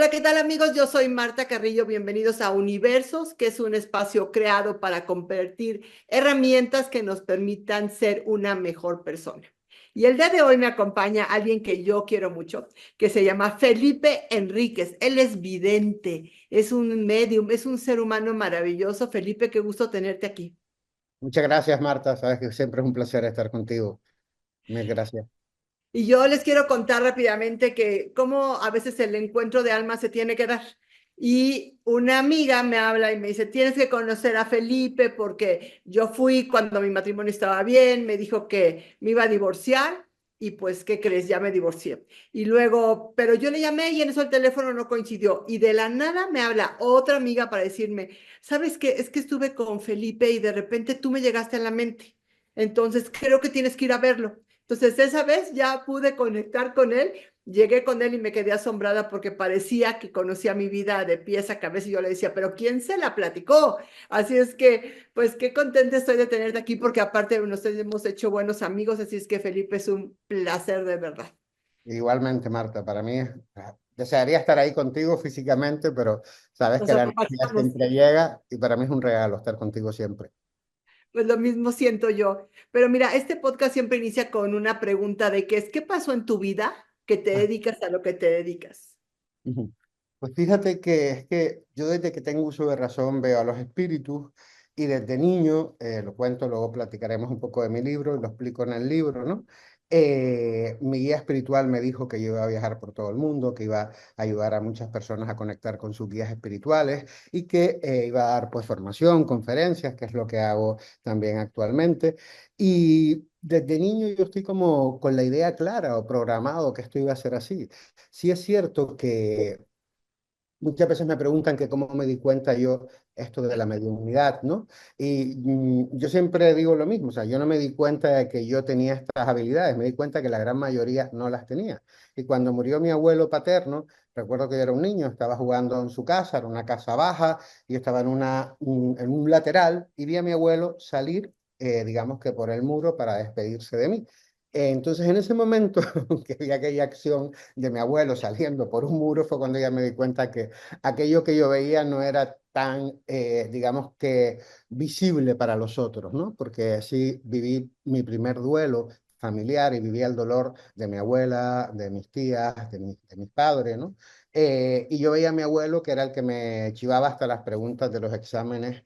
Hola, ¿qué tal amigos? Yo soy Marta Carrillo. Bienvenidos a Universos, que es un espacio creado para compartir herramientas que nos permitan ser una mejor persona. Y el día de hoy me acompaña alguien que yo quiero mucho, que se llama Felipe Enríquez. Él es vidente, es un medium, es un ser humano maravilloso. Felipe, qué gusto tenerte aquí. Muchas gracias, Marta. Sabes que siempre es un placer estar contigo. Mil gracias. Y yo les quiero contar rápidamente que cómo a veces el encuentro de almas se tiene que dar. Y una amiga me habla y me dice, tienes que conocer a Felipe porque yo fui cuando mi matrimonio estaba bien, me dijo que me iba a divorciar y pues, ¿qué crees? Ya me divorcié. Y luego, pero yo le llamé y en eso el teléfono no coincidió. Y de la nada me habla otra amiga para decirme, ¿sabes qué? Es que estuve con Felipe y de repente tú me llegaste a la mente. Entonces, creo que tienes que ir a verlo. Entonces, esa vez ya pude conectar con él, llegué con él y me quedé asombrada porque parecía que conocía mi vida de pies a cabeza y yo le decía, pero ¿quién se la platicó? Así es que, pues qué contenta estoy de tenerte aquí porque aparte nos hemos hecho buenos amigos, así es que Felipe es un placer de verdad. Igualmente, Marta, para mí desearía estar ahí contigo físicamente, pero sabes Nos que la energía apapachamos. siempre llega y para mí es un regalo estar contigo siempre. Pues lo mismo siento yo. Pero mira, este podcast siempre inicia con una pregunta de qué es, ¿qué pasó en tu vida que te Ah, dedicas a lo que te dedicas? ujú. Pues fíjate que es que yo desde que tengo uso de razón veo a los espíritus y desde niño, lo cuento, luego platicaremos un poco de mi libro y lo explico en el libro, ¿no? Mi guía espiritual me dijo que yo iba a viajar por todo el mundo, que iba a ayudar a muchas personas a conectar con sus guías espirituales y que iba a dar pues formación, conferencias, que es lo que hago también actualmente. Y desde niño yo estoy como con la idea clara o programado que esto iba a ser así. Sí es cierto que muchas veces me preguntan que cómo me di cuenta yo esto de la mediunidad, ¿no? Y yo siempre digo lo mismo, o sea, yo no me di cuenta de que yo tenía estas habilidades, me di cuenta que la gran mayoría no las tenía. Y cuando murió mi abuelo paterno, recuerdo que yo era un niño, estaba jugando en su casa, era una casa baja, y yo estaba en un lateral y vi a mi abuelo salir, digamos que por el muro para despedirse de mí. Entonces, en ese momento que vi aquella acción de mi abuelo saliendo por un muro, fue cuando ya me di cuenta que aquello que yo veía no era tan, digamos que, visible para los otros, ¿no? Porque así viví mi primer duelo familiar y vivía el dolor de mi abuela, de mis tías, de mis padres, ¿no? Y yo veía a mi abuelo, que era el que me chivaba hasta las preguntas de los exámenes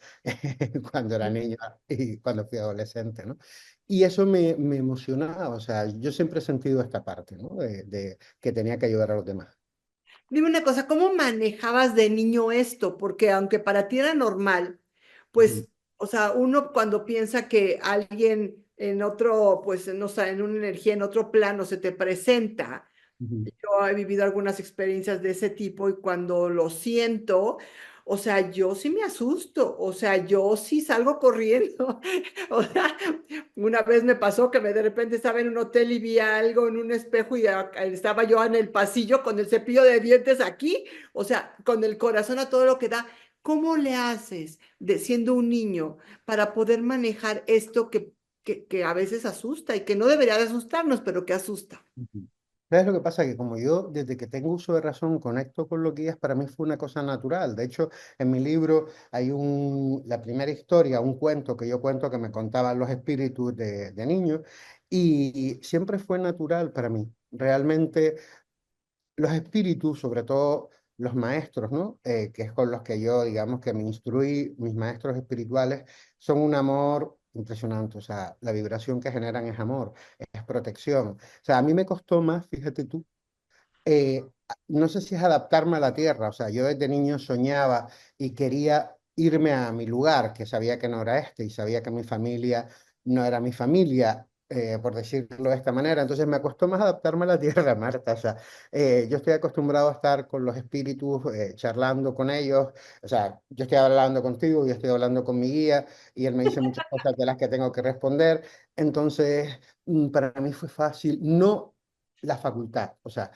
cuando era niño y cuando fui adolescente, ¿no? Y eso me emocionaba, o sea, yo siempre he sentido esta parte, ¿no? De que tenía que ayudar a los demás. Dime una cosa, ¿cómo manejabas de niño esto? Porque aunque para ti era normal, Ujú, pues, o sea, uno cuando piensa que alguien en otro, pues, no sé, en una energía, en otro plano se te presenta. ujú. Yo he vivido algunas experiencias de ese tipo y cuando lo siento, o sea, yo sí me asusto, o sea, yo sí salgo corriendo. O sea, una vez me pasó que de repente estaba en un hotel y vi algo en un espejo y estaba yo en el pasillo con el cepillo de dientes aquí, o sea, con el corazón a todo lo que da. ¿Cómo le haces siendo un niño para poder manejar esto que a veces asusta y que no debería de asustarnos, pero que asusta? Ujú. ¿Sabes lo que pasa? Que como yo, desde que tengo uso de razón, conecto con los guías, para mí fue una cosa natural. De hecho, en mi libro hay la primera historia, un cuento que yo cuento que me contaban los espíritus de niño, y siempre fue natural para mí. Realmente los espíritus, sobre todo los maestros, ¿no? Que es con los que yo, digamos, que me instruí, mis maestros espirituales, son un amor impresionante. O sea, la vibración que generan es amor, es protección. O sea, a mí me costó más, fíjate tú, no sé si es adaptarme a la tierra. O sea, yo desde niño soñaba y quería irme a mi lugar, que sabía que no era este y sabía que mi familia no era mi familia, por decirlo de esta manera. Entonces me costó más adaptarme a la tierra, Marta. O sea, yo estoy acostumbrado a estar con los espíritus, charlando con ellos. O sea, yo estoy hablando contigo, yo estoy hablando con mi guía y él me dice muchas cosas de las que tengo que responder. Entonces, para mí fue fácil, no la facultad. O sea,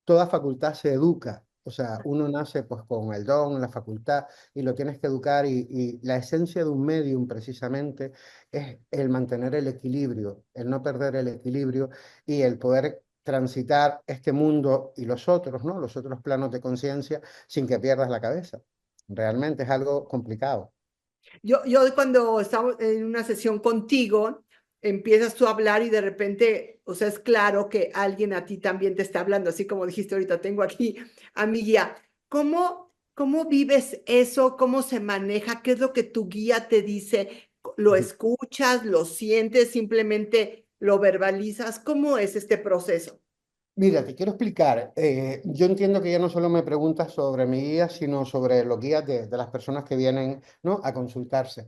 toda facultad se educa. O sea, uno nace pues con el don, la facultad, y lo tienes que educar. Y la esencia de un medium precisamente es el mantener el equilibrio, el no perder el equilibrio y el poder. transitar este mundo y los otros, ¿no? Los otros planos de conciencia sin que pierdas la cabeza. Realmente es algo complicado. Yo cuando estamos en una sesión contigo, empiezas tú a hablar y de repente, o sea, es claro que alguien a ti también te está hablando, así como dijiste ahorita, tengo aquí a mi guía. ¿Cómo vives eso? ¿Cómo se maneja? ¿Qué es lo que tu guía te dice? ¿Lo escuchas? ¿Lo sientes? ¿Simplemente lo verbalizas? ¿Cómo es este proceso? Mira, te quiero explicar. Yo entiendo que ya no solo me preguntas sobre mi guía, sino sobre los guías de las personas que vienen, ¿no? A consultarse.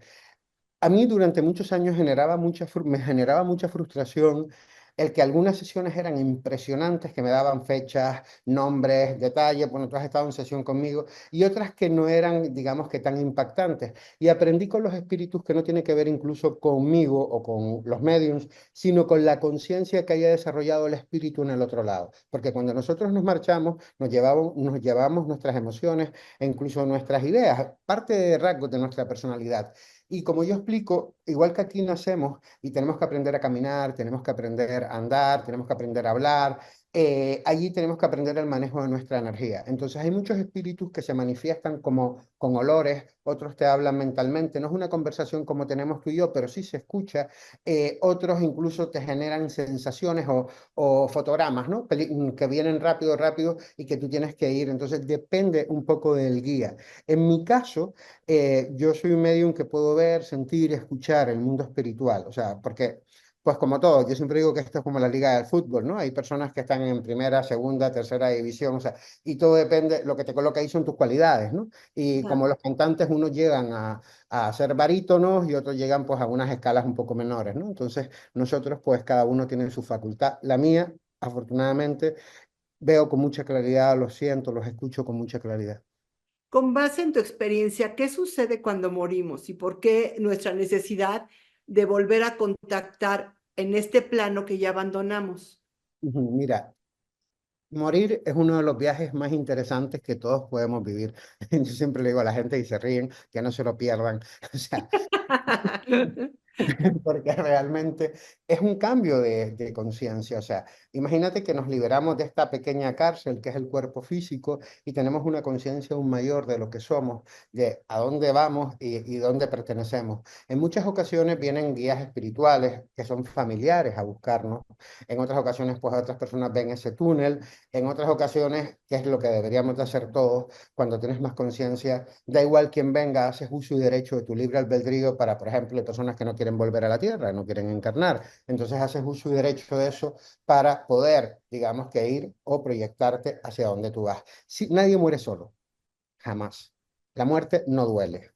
A mí durante muchos años me generaba mucha frustración el que algunas sesiones eran impresionantes, que me daban fechas, nombres, detalles, bueno, tú has estado en sesión conmigo, y otras que no eran, digamos que tan impactantes. Y aprendí con los espíritus que no tiene que ver incluso conmigo o con los mediums, sino con la conciencia que haya desarrollado el espíritu en el otro lado. Porque cuando nosotros nos marchamos, nos llevamos nuestras emociones e incluso nuestras ideas, parte de rasgos de nuestra personalidad. Y como yo explico, igual que aquí nacemos y tenemos que aprender a caminar, tenemos que aprender a andar, tenemos que aprender a hablar, allí tenemos que aprender el manejo de nuestra energía. Entonces hay muchos espíritus que se manifiestan como con olores, otros te hablan mentalmente, no es una conversación como tenemos tú y yo, pero sí se escucha, otros incluso te generan sensaciones o fotogramas, ¿no? Que vienen rápido, rápido y que tú tienes que ir. Entonces depende un poco del guía. En mi caso, yo soy un medium que puedo ver, sentir, escuchar el mundo espiritual. O sea, porque, pues como todo, yo siempre digo que esto es como la liga del fútbol, ¿no? Hay personas que están en primera, segunda, tercera división, o sea, y todo depende, lo que te coloca ahí son tus cualidades, ¿no? Y como los cantantes, unos llegan a ser barítonos y otros llegan pues a unas escalas un poco menores, ¿no? Entonces, nosotros pues cada uno tiene su facultad. La mía, afortunadamente, veo con mucha claridad, los siento, los escucho con mucha claridad. Con base en tu experiencia, ¿qué sucede cuando morimos y por qué nuestra necesidad de volver a contactar en este plano que ya abandonamos? Ujú. Mira, morir es uno de los viajes más interesantes que todos podemos vivir. Yo siempre le digo a la gente y se ríen que no se lo pierdan. O sea, porque realmente es un cambio de conciencia. O sea, imagínate que nos liberamos de esta pequeña cárcel que es el cuerpo físico y tenemos una conciencia aún mayor de lo que somos, de a dónde vamos y dónde pertenecemos. En muchas ocasiones vienen guías espirituales que son familiares a buscarnos. En otras ocasiones, pues otras personas ven ese túnel. En otras ocasiones, que es lo que deberíamos de hacer todos, cuando tienes más conciencia, da igual quién venga, haces uso y derecho de tu libre albedrío para, por ejemplo, hay personas que no quieren volver a la tierra, no quieren encarnar. Entonces haces uso y derecho de eso para poder, digamos, que ir o proyectarte hacia donde tú vas. Si, nadie muere solo, jamás. La muerte no duele.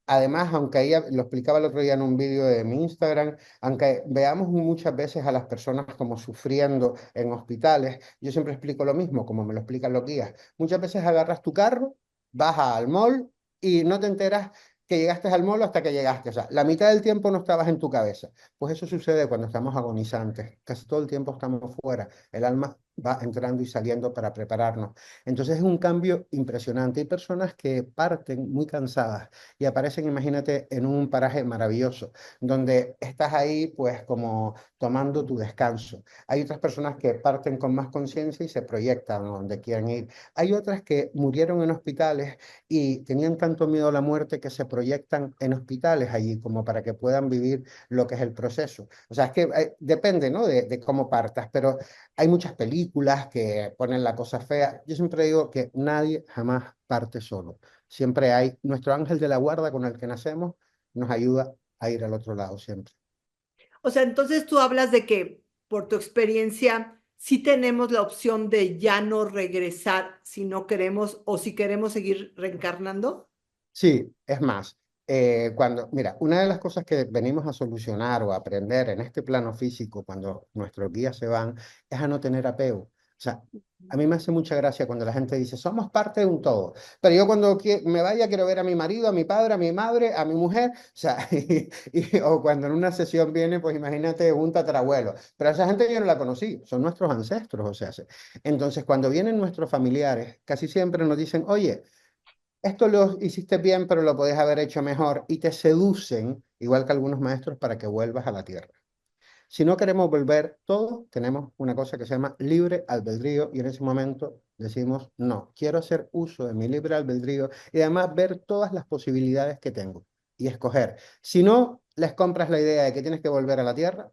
Además, aunque ella lo explicaba el otro día en un vídeo de mi Instagram, aunque veamos muchas veces a las personas como sufriendo en hospitales, yo siempre explico lo mismo, como me lo explican los guías. Muchas veces agarras tu carro, vas al mall y no te enteras que llegaste al mall hasta que llegaste. O sea, la mitad del tiempo no estabas en tu cabeza. Pues eso sucede cuando estamos agonizantes. Casi todo el tiempo estamos fuera. El alma va entrando y saliendo para prepararnos. Entonces es un cambio impresionante. Hay personas que parten muy cansadas y aparecen, imagínate, en un paraje maravilloso, donde estás ahí pues como tomando tu descanso. Hay otras personas que parten con más conciencia y se proyectan a donde quieren ir. Hay otras que murieron en hospitales y tenían tanto miedo a la muerte que se proyectan en hospitales allí como para que puedan vivir lo que es el proceso. O sea, es que depende, ¿no? De cómo partas, pero hay muchas películas que ponen la cosa fea. Yo siempre digo que nadie jamás parte solo. Siempre hay nuestro ángel de la guarda con el que nacemos, nos ayuda a ir al otro lado siempre. O sea, entonces tú hablas de que por tu experiencia sí tenemos la opción de ya no regresar si no queremos o si queremos seguir reencarnando. Sí, es más, mira, una de las cosas que venimos a solucionar o a aprender en este plano físico cuando nuestros guías se van es a no tener apego. O sea, a mí me hace mucha gracia cuando la gente dice, somos parte de un todo, pero yo cuando me vaya quiero ver a mi marido, a mi padre, a mi madre, a mi mujer, o sea, o cuando en una sesión viene, pues imagínate un tatarabuelo, pero a esa gente yo no la conocí, son nuestros ancestros, o sea, entonces cuando vienen nuestros familiares, casi siempre nos dicen, oye, esto lo hiciste bien, pero lo podés haber hecho mejor y te seducen, igual que algunos maestros, para que vuelvas a la tierra. Si no queremos volver, todos tenemos una cosa que se llama libre albedrío y en ese momento decimos, no, quiero hacer uso de mi libre albedrío y además ver todas las posibilidades que tengo y escoger. Si no, les compras la idea de que tienes que volver a la tierra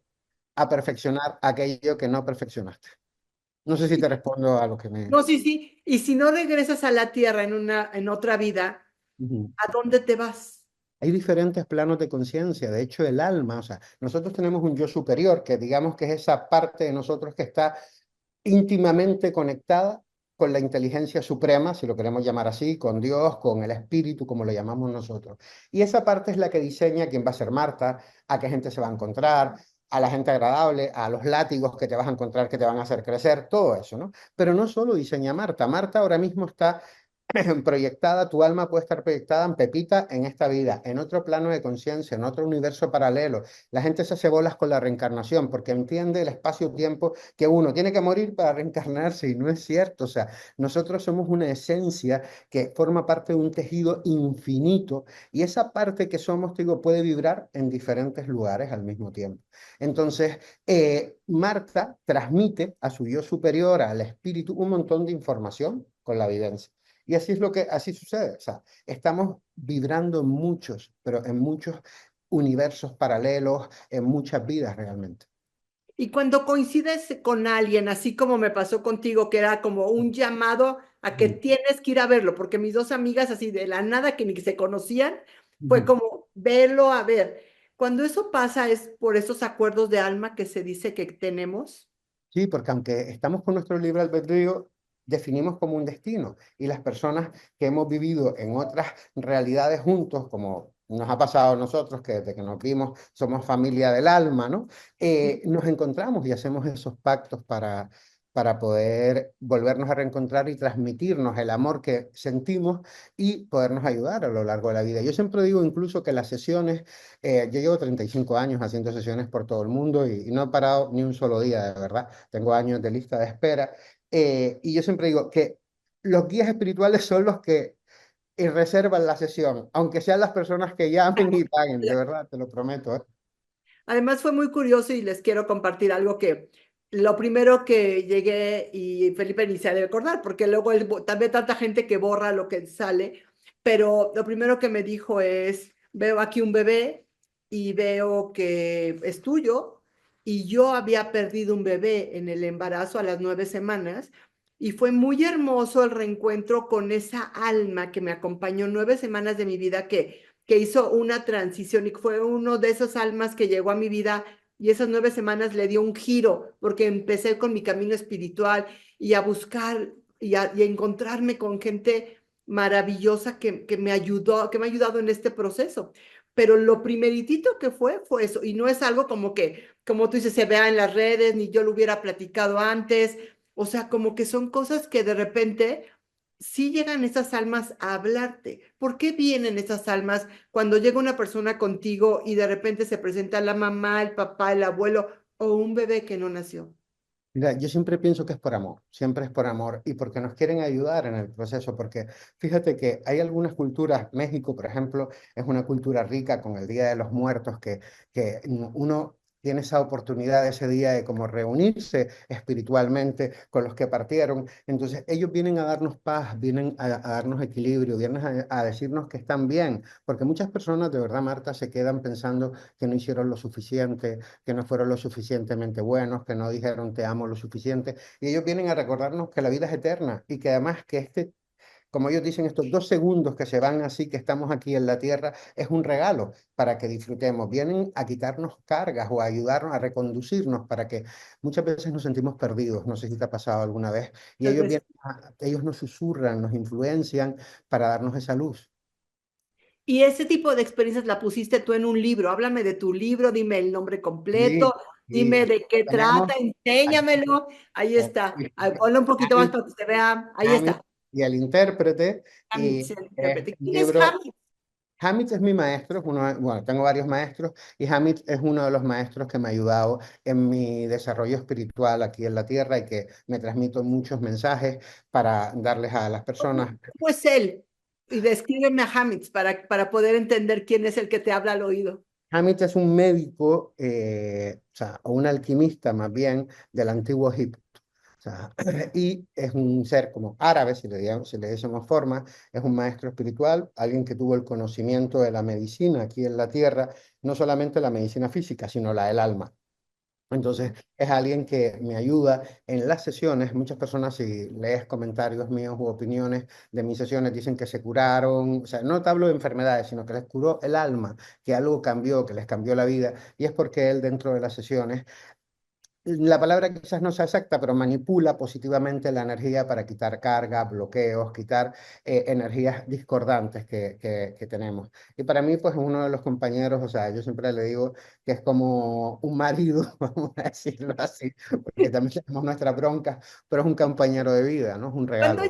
a perfeccionar aquello que no perfeccionaste. No sé si te respondo a lo que me... No, sí, sí. Y si no regresas a la tierra en otra vida, Ujú. ¿a dónde te vas? Hay diferentes planos de conciencia, de hecho el alma, o sea, nosotros tenemos un yo superior, que digamos que es esa parte de nosotros que está íntimamente conectada con la inteligencia suprema, si lo queremos llamar así, con Dios, con el espíritu, como lo llamamos nosotros. Y esa parte es la que diseña quién va a ser Marta, a qué gente se va a encontrar, a la gente agradable, a los látigos que te vas a encontrar que te van a hacer crecer, todo eso, ¿no? Pero no solo diseña Marta, Marta ahora mismo está proyectada, tu alma puede estar proyectada en Pepita en esta vida, en otro plano de conciencia, en otro universo paralelo. La gente se hace bolas con la reencarnación porque entiende el espacio-tiempo que uno tiene que morir para reencarnarse y no es cierto. O sea, nosotros somos una esencia que forma parte de un tejido infinito y esa parte que somos, te digo, puede vibrar en diferentes lugares al mismo tiempo. Entonces, Marta transmite a su yo superior, al espíritu, un montón de información con la vivencia. Y así es lo que, así sucede. O sea, estamos vibrando en muchos, pero en muchos universos paralelos, en muchas vidas realmente. Y cuando coincides con alguien, así como me pasó contigo, que era como un llamado a que Ujú, tienes que ir a verlo, porque mis dos amigas así de la nada que ni se conocían, fue ujú. como verlo a ver. Cuando eso pasa es por esos acuerdos de alma que se dice que tenemos. Sí, porque aunque estamos con nuestro libre albedrío, definimos como un destino. Y las personas que hemos vivido en otras realidades juntos, como nos ha pasado a nosotros, que desde que nos vimos somos familia del alma, ¿no? Nos encontramos y hacemos esos pactos para poder volvernos a reencontrar y transmitirnos el amor que sentimos y podernos ayudar a lo largo de la vida. Yo siempre digo incluso que las sesiones yo llevo 35 años haciendo sesiones por todo el mundo y no he parado ni un solo día, de verdad. Tengo años de lista de espera. Y yo siempre digo que los guías espirituales son los que reservan la sesión, aunque sean las personas que llamen y paguen, de verdad, te lo prometo, ¿eh? Además fue muy curioso y les quiero compartir algo que lo primero que llegué y Felipe ni se ha de acordar, porque luego también tanta gente que borra lo que sale, pero lo primero que me dijo es, veo aquí un bebé y veo que es tuyo y yo había perdido un bebé en el embarazo a las 9 semanas y fue muy hermoso el reencuentro con esa alma que me acompañó 9 semanas de mi vida que hizo una transición y fue uno de esas almas que llegó a mi vida y esas 9 semanas le dio un giro porque empecé con mi camino espiritual y a buscar y a encontrarme con gente maravillosa que me ayudó, que me ha ayudado en este proceso. Pero lo primeritito que fue eso. Y no es algo como que, como tú dices, se vea en las redes, ni yo lo hubiera platicado antes. O sea, como que son cosas que de repente sí llegan esas almas a hablarte. ¿Por qué vienen esas almas cuando llega una persona contigo y de repente se presenta la mamá, el papá, el abuelo o un bebé que no nació? Mira, yo siempre pienso que es por amor, siempre es por amor y porque nos quieren ayudar en el proceso, porque fíjate que hay algunas culturas, México, por ejemplo, es una cultura rica con el Día de los Muertos, que uno tiene esa oportunidad ese día de como reunirse espiritualmente con los que partieron. Entonces, ellos vienen a darnos paz, vienen a darnos equilibrio, vienen a decirnos que están bien, porque muchas personas, de verdad, Marta, se quedan pensando que no hicieron lo suficiente, que no fueron lo suficientemente buenos, que no dijeron te amo lo suficiente. Y ellos vienen a recordarnos que la vida es eterna y que además que como ellos dicen, estos 2 segundos que se van así, que estamos aquí en la tierra, es un regalo para que disfrutemos. Vienen a quitarnos cargas o a ayudarnos a reconducirnos para que muchas veces nos sentimos perdidos. No sé si te ha pasado alguna vez. Y ellos Entonces, vienen, ellos nos susurran, nos influencian para darnos esa luz. y ese tipo de experiencias la pusiste tú en un libro. Háblame de tu libro, dime el nombre Sí, completo, sí, dime aquí de qué tenemos. trata, enséñamelo. Ahí está. Ponlo un poquito más para que se vea. Ahí Hamid está. y el intérprete. Hamid, Y el es intérprete. un ¿Quién es libro. Hamid? Hamid es mi maestro, es uno, bueno, tengo varios maestros y Hamid es uno de los maestros que me ha ayudado en mi desarrollo espiritual aquí en la tierra y que me transmito muchos mensajes para darles a las personas. ¿Cómo es él? Y descríbeme a Hamid para poder entender quién es el que te habla al oído. Hamid es un médico, o sea, o un alquimista más bien del antiguo Egipto. O sea, y es un ser como árabe, si le decimos forma, es un maestro espiritual, alguien que tuvo el conocimiento de la medicina aquí en la tierra, no solamente la medicina física, sino la del alma. Entonces, es alguien que me ayuda en las sesiones. Muchas personas, si lees comentarios míos u opiniones de mis sesiones, dicen que se curaron. O sea, no te hablo de enfermedades, sino que les curó el alma, que algo cambió, que les cambió la vida. Y es porque él, dentro de las sesiones, la palabra quizás no sea exacta, pero manipula positivamente la energía para quitar carga, bloqueos, quitar energías discordantes que tenemos. Y para mí, pues, es uno de los compañeros, o sea, yo siempre le digo que es como un marido, vamos a decirlo así, porque también tenemos nuestras broncas, pero es un compañero de vida, ¿no? Es un regalo.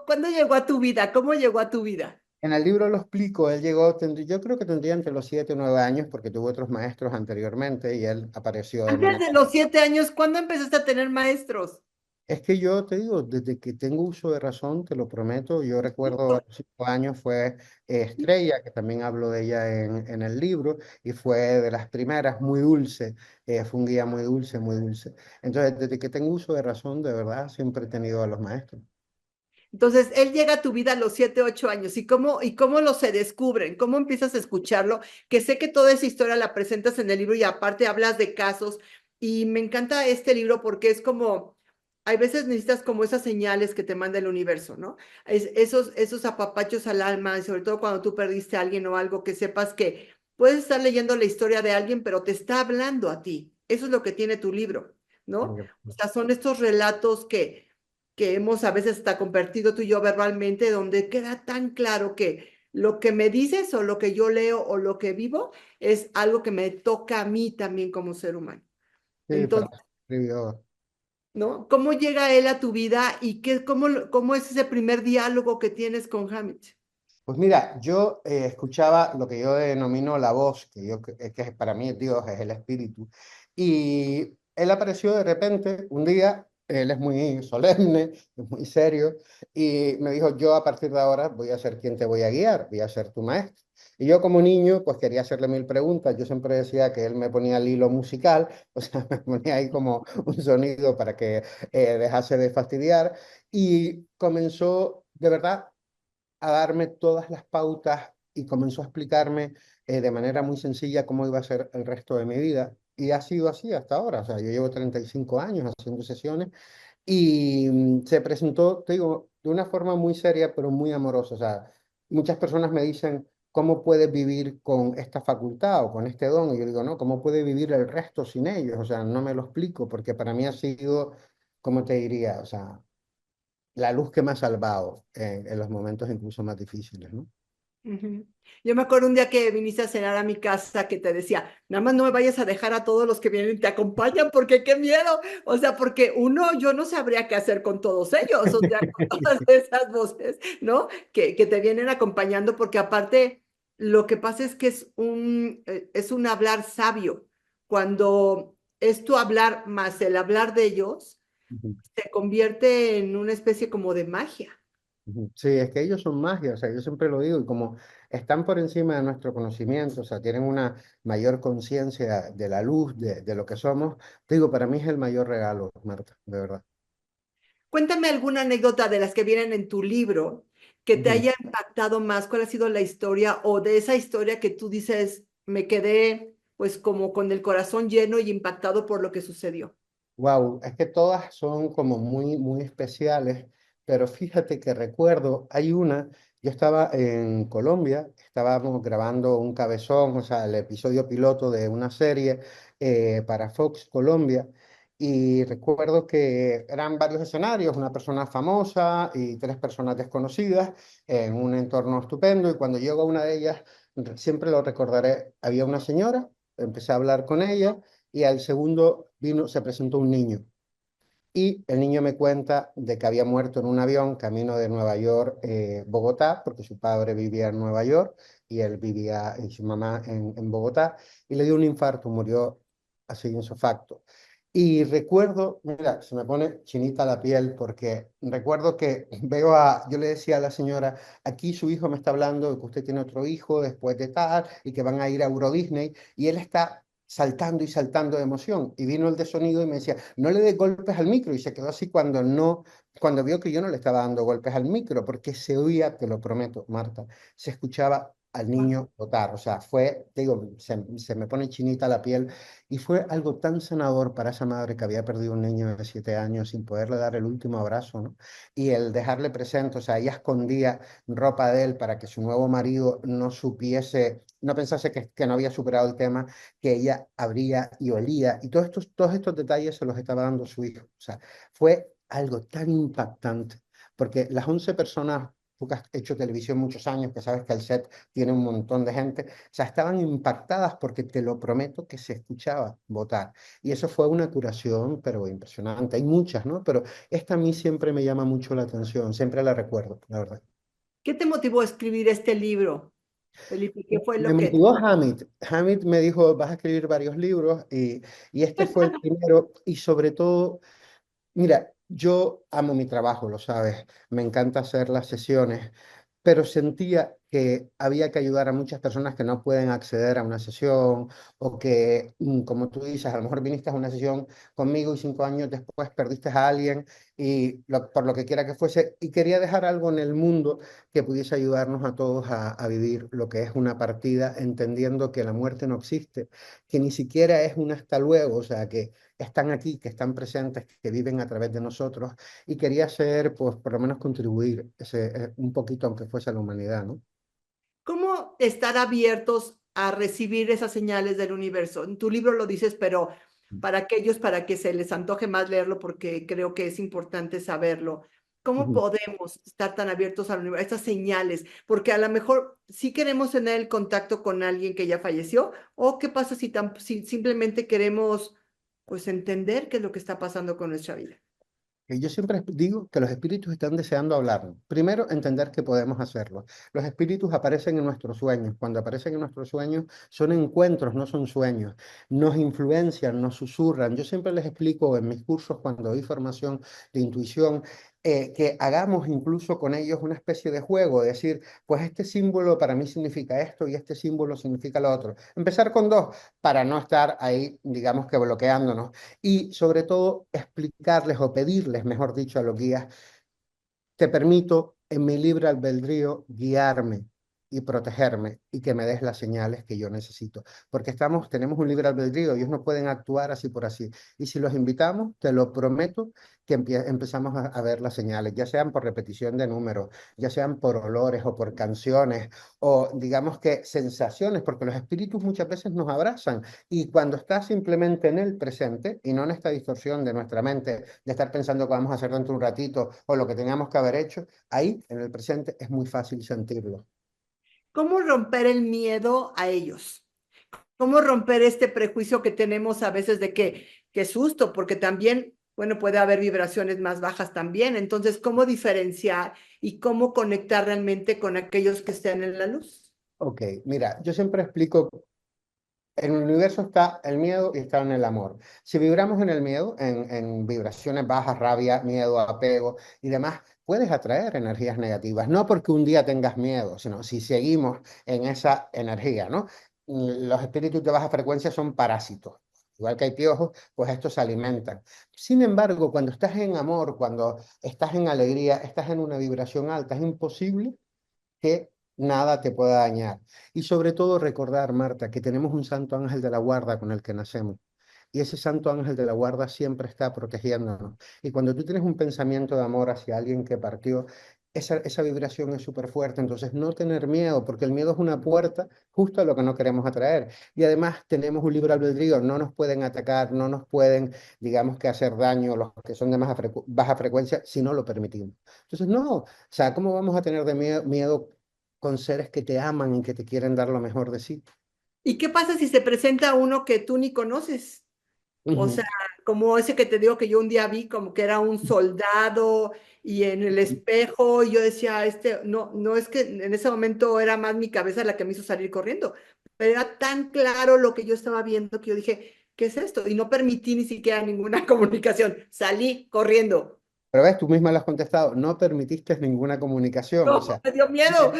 Cuándo llegó a tu vida? ¿Cómo llegó a tu vida? En el libro lo explico, él llegó, yo creo que tendría entre los 7 o 9 años, porque tuvo otros maestros anteriormente y él apareció de Antes manera. de los 7 años, ¿cuándo empezaste a tener maestros? Es que yo te digo, desde que tengo uso de razón, te lo prometo, yo recuerdo a los 5 años fue Estrella, que también hablo de ella en el libro, y fue de las primeras, muy dulce, fue un guía muy dulce, muy dulce. Entonces, desde que tengo uso de razón, de verdad, siempre he tenido a los maestros. Entonces, él llega a tu vida a los 7, 8 años. ¿Y cómo lo se descubren? ¿Cómo empiezas a escucharlo? Que sé que toda esa historia la presentas en el libro y aparte hablas de casos. Y me encanta este libro porque es como, hay veces necesitas como esas señales que te manda el universo, ¿no? Esos apapachos al alma, y sobre todo cuando tú perdiste a alguien o algo, que sepas que puedes estar leyendo la historia de alguien, pero te está hablando a ti. Eso es lo que tiene tu libro, ¿no? O sea, son estos relatos que hemos a veces hasta convertido tú y yo verbalmente, donde queda tan claro que lo que me dices o lo que yo leo o lo que vivo es algo que me toca a mí también como ser humano. Sí, Entonces, Francisco escribió. ¿no? ¿Cómo llega él a tu vida y cómo es ese primer diálogo que tienes con Hamid? Pues mira, yo escuchaba lo que yo denomino la voz, que para mí Dios es el espíritu, y él apareció de repente un día, él es muy solemne, es muy serio, y me dijo, yo a partir de ahora voy a ser quien te voy a guiar, voy a ser tu maestro. Y yo como niño, pues quería hacerle mil preguntas, yo siempre decía que él me ponía el hilo musical, o sea, me ponía ahí como un sonido para que dejase de fastidiar, y comenzó de verdad a darme todas las pautas y comenzó a explicarme de manera muy sencilla cómo iba a ser el resto de mi vida. Y ha sido así hasta ahora. O sea, yo llevo 35 años haciendo sesiones y se presentó, te digo, de una forma muy seria, pero muy amorosa. O sea, muchas personas me dicen, ¿cómo puedes vivir con esta facultad o con este don? Y yo digo, no, ¿cómo puede vivir el resto sin ellos? O sea, no me lo explico, porque para mí ha sido, ¿cómo te diría? O sea, la luz que me ha salvado en los momentos incluso más difíciles, ¿no? Ujú. Yo me acuerdo un día que viniste a cenar a mi casa que te decía, nada más no me vayas a dejar a todos los que vienen y te acompañan porque qué miedo. O sea, porque uno, yo no sabría qué hacer con todos ellos, o sea, con todas esas voces, ¿no? Que te vienen acompañando porque aparte lo que pasa es que es un hablar sabio. Cuando es tu hablar más el hablar de ellos, Ujú, se convierte en una especie como de magia. ujú. Sí, es que ellos son magia, o sea, yo siempre lo digo, y como están por encima de nuestro conocimiento, o sea, tienen una mayor conciencia de la luz, de lo que somos, te digo, para mí es el mayor regalo, Marta, de verdad. Cuéntame alguna anécdota de las que vienen en tu libro que te Ujú. haya impactado más. ¿Cuál ha sido la historia o de esa historia que tú dices, me quedé pues como con el corazón lleno y impactado por lo que sucedió? Wow, es que todas son como muy, muy especiales, pero fíjate que recuerdo, hay una, yo estaba en Colombia, estábamos grabando un cabezón, o sea, el episodio piloto de una serie para Fox Colombia, y recuerdo que eran varios escenarios, una persona famosa y tres personas desconocidas en un entorno estupendo, y cuando llego a una de ellas, siempre lo recordaré, había una señora, empecé a hablar con ella y al segundo se presentó un niño. Y el niño me cuenta de que había muerto en un avión camino de Nueva York, Bogotá, porque su padre vivía en Nueva York y él vivía y su mamá en Bogotá, y le dio un infarto, murió así insofacto. Y recuerdo, mira, se me pone chinita la piel porque recuerdo que yo le decía a la señora, aquí su hijo me está hablando de que usted tiene otro hijo después de tal y que van a ir a Euro Disney y él está saltando y saltando de emoción. Y vino el de sonido y me decía, no le dé golpes al micro y se quedó así cuando vio que yo no le estaba dando golpes al micro porque se oía, te lo prometo, Marta, se escuchaba al niño votar. O sea, te digo, se me pone chinita la piel y fue algo tan sanador para esa madre que había perdido un niño de 7 años sin poderle dar el último abrazo, ¿no? Y el dejarle presente, o sea, ella escondía ropa de él para que su nuevo marido no supiese, no pensase que no había superado el tema, que ella abría y olía, y todos estos detalles se los estaba dando su hijo. O sea, fue algo tan impactante, porque las 11 personas, tú que has hecho televisión muchos años, que sabes que el set tiene un montón de gente, o sea, estaban impactadas porque te lo prometo que se escuchaba votar. Y eso fue una curación, pero impresionante. Hay muchas, ¿no? Pero esta a mí siempre me llama mucho la atención, siempre la recuerdo, la verdad. ¿Qué te motivó a escribir este libro, Felipe? ¿Qué fue Me lo que... motivó Hamid. Hamid me dijo, vas a escribir varios libros y este fue el primero y sobre todo mira, yo amo mi trabajo, lo sabes, me encanta hacer las sesiones, pero sentía que había que ayudar a muchas personas que no pueden acceder a una sesión o que, como tú dices, a lo mejor viniste a una sesión conmigo y 5 años después perdiste a alguien y por lo que quiera que fuese, y quería dejar algo en el mundo que pudiese ayudarnos a todos a vivir lo que es una partida, entendiendo que la muerte no existe, que ni siquiera es un hasta luego, o sea, que están aquí, que están presentes, que viven a través de nosotros y quería hacer, pues, por lo menos contribuir un poquito, aunque fuese a la humanidad, ¿no? ¿Cómo estar abiertos a recibir esas señales del universo? En tu libro lo dices, pero para aquellos, para que se les antoje más leerlo, porque creo que es importante saberlo. ¿Cómo Ujú. podemos estar tan abiertos al universo, a estas señales? Porque a lo mejor sí queremos tener el contacto con alguien que ya falleció, o qué pasa si simplemente queremos, pues, entender qué es lo que está pasando con nuestra vida. Que yo siempre digo que los espíritus están deseando hablarnos. Primero, entender que podemos hacerlo. Los espíritus aparecen en nuestros sueños. Cuando aparecen en nuestros sueños, son encuentros, no son sueños. Nos influencian, nos susurran. Yo siempre les explico en mis cursos, cuando doy formación de intuición, que hagamos incluso con ellos una especie de juego, decir, pues este símbolo para mí significa esto y este símbolo significa lo otro. Empezar con dos para no estar ahí, digamos que bloqueándonos y sobre todo explicarles o pedirles, mejor dicho, a los guías, te permito en mi libre albedrío guiarme y protegerme y que me des las señales que yo necesito. Porque tenemos un libre albedrío, ellos no pueden actuar así por así. Y si los invitamos, te lo prometo que empezamos a ver las señales, ya sean por repetición de números, ya sean por olores o por canciones, o digamos que sensaciones, porque los espíritus muchas veces nos abrazan. Y cuando estás simplemente en el presente y no en esta distorsión de nuestra mente, de estar pensando que vamos a hacer dentro de un ratito o lo que teníamos que haber hecho, ahí en el presente es muy fácil sentirlo. ¿Cómo romper el miedo a ellos? ¿Cómo romper este prejuicio que tenemos a veces de que, qué susto? Porque también, bueno, puede haber vibraciones más bajas también. Entonces, ¿cómo diferenciar y cómo conectar realmente con aquellos que estén en la luz? Ok, mira, yo siempre explico, en el universo está el miedo y está en el amor. Si vibramos en el miedo, en vibraciones bajas, rabia, miedo, apego y demás, puedes atraer energías negativas. No porque un día tengas miedo, sino si seguimos en esa energía, ¿no? Los espíritus de baja frecuencia son parásitos. Igual que hay piojos, pues estos se alimentan. Sin embargo, cuando estás en amor, cuando estás en alegría, estás en una vibración alta, es imposible que nada te pueda dañar. Y sobre todo recordar, Marta, que tenemos un santo ángel de la guarda con el que nacemos. Y ese santo ángel de la guarda siempre está protegiéndonos. Y cuando tú tienes un pensamiento de amor hacia alguien que partió, esa vibración es súper fuerte. Entonces, no tener miedo, porque el miedo es una puerta justo a lo que no queremos atraer. Y además tenemos un libre albedrío, no nos pueden atacar, no nos pueden, digamos que hacer daño los que son de baja frecuencia si no lo permitimos. Entonces, no, o sea, ¿cómo vamos a tener de miedo con seres que te aman y que te quieren dar lo mejor de sí? ¿Y qué pasa si se presenta uno que tú ni conoces? O sea, Ujú, como ese que te digo que yo un día vi como que era un soldado y en el ujú. espejo y yo decía, no, no es que en ese momento era más mi cabeza la que me hizo salir corriendo, pero era tan claro lo que yo estaba viendo que yo dije, ¿qué es esto? Y no permití ni siquiera ninguna comunicación. Salí corriendo. Pero ves, tú misma lo has contestado, no permitiste ninguna comunicación, o No, sea, me dio miedo.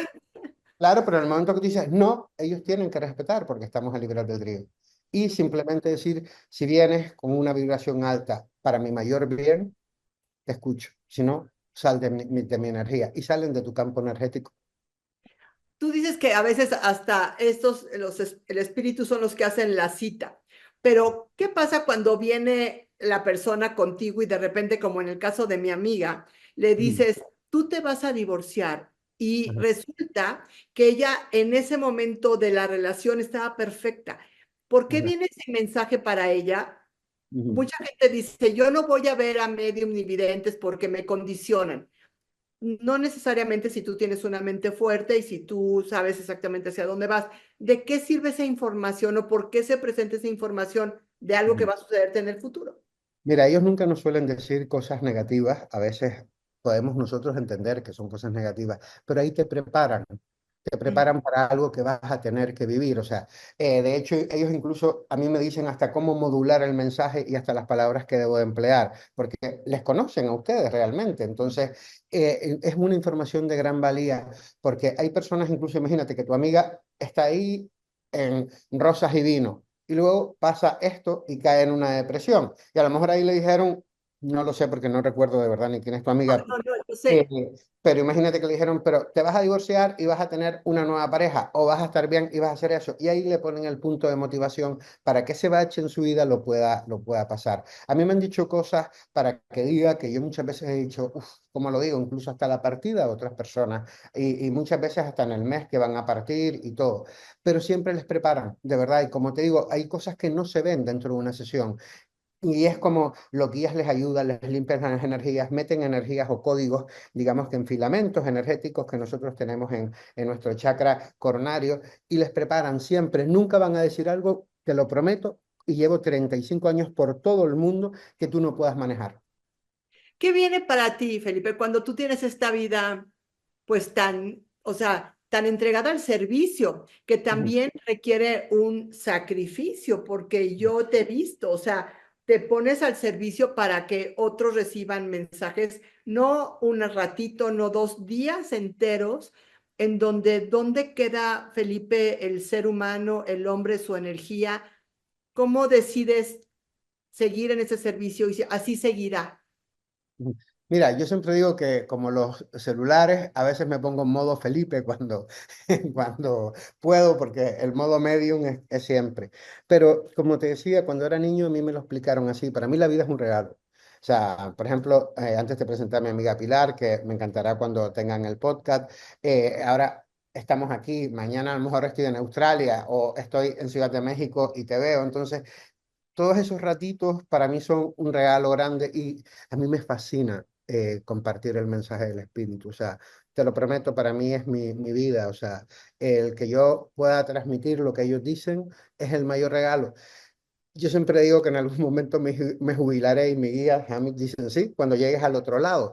claro, pero en el momento que tú dices no, ellos tienen que respetar porque estamos en libre albedrío. Y simplemente decir, si vienes con una vibración alta para mi mayor bien, te escucho. Si no, sal de mi energía y salen de tu campo energético. Tú dices que a veces hasta estos, el espíritu son los que hacen la cita, pero ¿qué pasa cuando viene la persona contigo y de repente, como en el caso de mi amiga, le Ujú. dices, tú te vas a divorciar y Ajá. resulta que ella en ese momento de la relación estaba perfecta? ¿Por qué Ajá. viene ese mensaje para ella? Ujú. Mucha gente dice, yo no voy a ver a medium ni videntes porque me condicionan. No necesariamente si tú tienes una mente fuerte y si tú sabes exactamente hacia dónde vas. ¿De qué sirve esa información o por qué se presenta esa información de algo que Ujú. va a sucederte en el futuro? Mira, ellos nunca nos suelen decir cosas negativas, a veces podemos nosotros entender que son cosas negativas, pero ahí te Ujú. preparan para algo que vas a tener que vivir. O sea, de hecho, ellos incluso a mí me dicen hasta cómo modular el mensaje y hasta las palabras que debo emplear, porque les conocen a ustedes realmente. Entonces, es una información de gran valía, porque hay personas, incluso imagínate que tu amiga está ahí en rosas y vino. Y luego pasa esto y cae en una depresión. Y a lo mejor ahí le dijeron, no lo sé porque no recuerdo de verdad ni quién es tu No, amiga, no, no, yo eh, sé. pero imagínate que le dijeron, pero te vas a divorciar y vas a tener una nueva pareja, o vas a estar bien y vas a hacer eso. Y ahí le ponen el punto de motivación para que ese bache en su vida lo pueda pasar. A mí me han dicho cosas para que diga que yo muchas veces he dicho, uff, como lo digo, incluso hasta la partida de otras personas, y muchas veces hasta en el mes que van a partir y todo. Pero siempre les preparan, de verdad. Y como te digo, hay cosas que no se ven dentro de una sesión. Y es como los guías les ayudan, les limpian las energías, meten energías o códigos, digamos que en filamentos energéticos que nosotros tenemos en nuestro chakra coronario y les preparan siempre. Nunca van a decir algo, te lo prometo, y llevo 35 años por todo el mundo que tú no puedas manejar. ¿Qué viene para ti, Felipe, cuando tú tienes esta vida, pues tan, o sea, tan entregada al servicio, que Ujú. también requiere un sacrificio, porque yo te he visto, o sea, te pones al servicio para que otros reciban mensajes, no un ratito, no 2 días enteros, en donde, ¿dónde queda, Felipe, el ser humano, el hombre, su energía? ¿Cómo decides seguir en ese servicio y así seguirá? Ujú. Mira, yo siempre digo que como los celulares, a veces me pongo en modo Felipe cuando, cuando puedo, porque el modo medium es siempre. Pero como te decía, cuando era niño a mí me lo explicaron así. Para mí la vida es un regalo. O sea, por ejemplo, antes te presenté a mi amiga Pilar, que me encantará cuando tengan el podcast. Ahora estamos aquí, mañana a lo mejor estoy en Australia o estoy en Ciudad de México y te veo. Entonces, todos esos ratitos para mí son un regalo grande y a mí me fascina compartir el mensaje del espíritu. O sea, te lo prometo, para mí es mi vida. O sea, el que yo pueda transmitir lo que ellos dicen es el mayor regalo. Yo siempre digo que en algún momento me jubilaré y mi guía, Hamid, dicen, sí, cuando llegues al otro lado.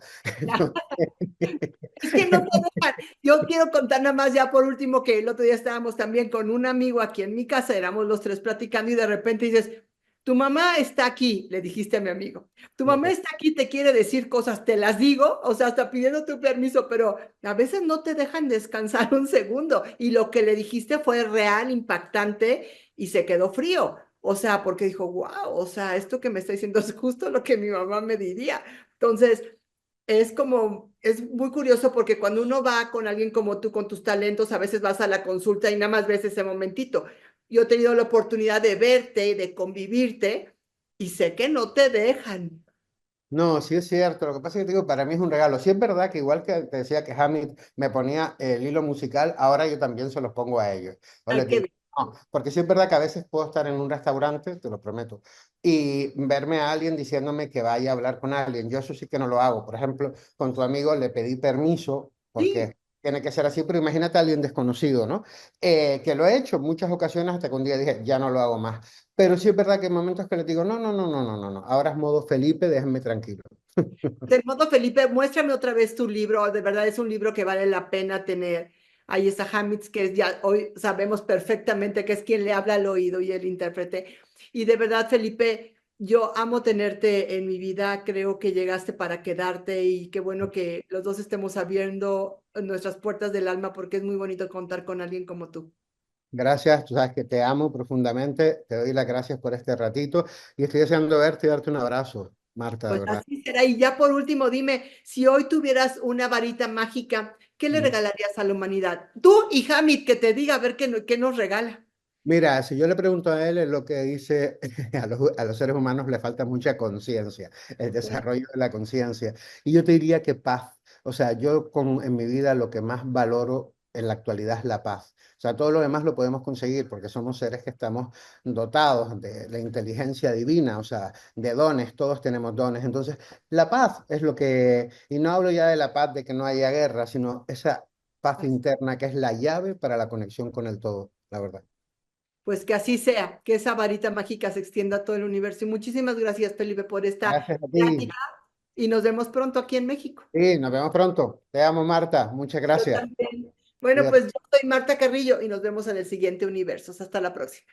Es que no te dejan. Yo quiero contar nada más ya por último que el otro día estábamos también con un amigo aquí en mi casa, éramos los tres platicando y de repente dices, tu mamá está aquí, le dijiste a mi amigo, tu mamá está aquí, te quiere decir cosas, te las digo, o sea, hasta pidiendo tu permiso, pero a veces no te dejan descansar un segundo y lo que le dijiste fue real, impactante y se quedó frío. O sea, porque dijo, wow, o sea, esto que me está diciendo es justo lo que mi mamá me diría. Entonces, es como, es muy curioso porque cuando uno va con alguien como tú, con tus talentos, a veces vas a la consulta y nada más ves ese momentito. Yo he tenido la oportunidad de verte, de convivirte y sé que no te dejan. No, sí es cierto. Lo que pasa es que te digo, para mí es un regalo. Sí es verdad que igual que te decía que Hamid me ponía el hilo musical, ahora yo también se los pongo a ellos. O Ay, les qué digo, bien. no, porque sí es verdad que a veces puedo estar en un restaurante, te lo prometo, y verme a alguien diciéndome que vaya a hablar con alguien. Yo eso sí que no lo hago. Por ejemplo, con tu amigo le pedí permiso Sí, porque tiene que ser así, pero imagínate a alguien desconocido, ¿no? Que lo he hecho en muchas ocasiones hasta que un día dije, ya no lo hago más. Pero sí es verdad que hay momentos que les digo, no, no, no, no, no, no, no, ahora es modo Felipe, déjenme tranquilo. de modo, Felipe, muéstrame otra vez tu libro. De verdad es un libro que vale la pena tener. Ahí está Hamid, que ya hoy sabemos perfectamente que es quien le habla al oído y el intérprete. Y de verdad, Felipe, yo amo tenerte en mi vida, creo que llegaste para quedarte y qué bueno que los dos estemos abriendo nuestras puertas del alma porque es muy bonito contar con alguien como tú. Gracias, tú sabes que te amo profundamente, te doy las gracias por este ratito y estoy deseando verte y darte un abrazo, Marta, de Pues verdad. así será. Y ya por último, dime, si hoy tuvieras una varita mágica, ¿qué le Mm. regalarías a la humanidad? Tú y Hamid, que te diga a ver qué nos regala. Mira, si yo le pregunto a él, es lo que dice, a los seres humanos le falta mucha conciencia, el desarrollo de la conciencia. Y yo te diría que paz. O sea, en mi vida lo que más valoro en la actualidad es la paz. O sea, todo lo demás lo podemos conseguir porque somos seres que estamos dotados de la inteligencia divina, o sea, de dones, todos tenemos dones. Entonces, la paz es lo que, y no hablo ya de la paz de que no haya guerra, sino esa paz interna que es la llave para la conexión con el todo, la verdad. Pues que así sea, que esa varita mágica se extienda a todo el universo. Y muchísimas gracias, Felipe, por esta Gracias a ti. plática y nos vemos pronto aquí en México. Sí, nos vemos pronto. Te amo, Marta. Muchas Yo gracias. también. Bueno, Cuídate. pues yo soy Marta Carrillo y nos vemos en el siguiente universo. Hasta la próxima.